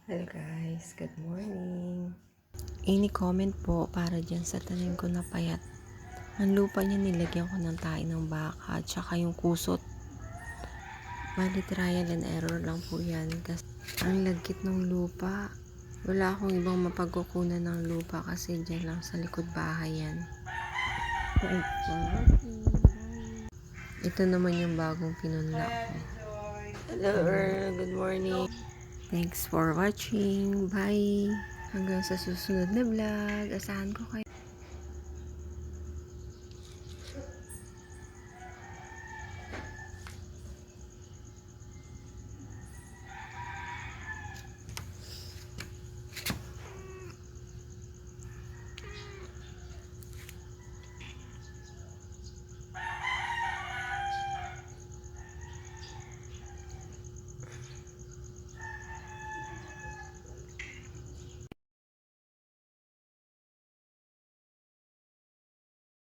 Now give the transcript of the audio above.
Hello guys, good morning. Any comment po para dyan sa tanim ko na payat. Ang lupa niya nilagyan ko ng tae ng baka at saka yung kusot. Bali trial and error lang po yan kasi ang lagkit ng lupa. Wala akong ibang mapagkukunan ng lupa kasi dyan lang sa likod bahay yan. Thanks for watching. Bye. Ito naman yung bagong pinunla ko. Hello Earl, good morning. Thanks for watching. Bye. Hanggang sa susunod na vlog. Asahan ko kayo.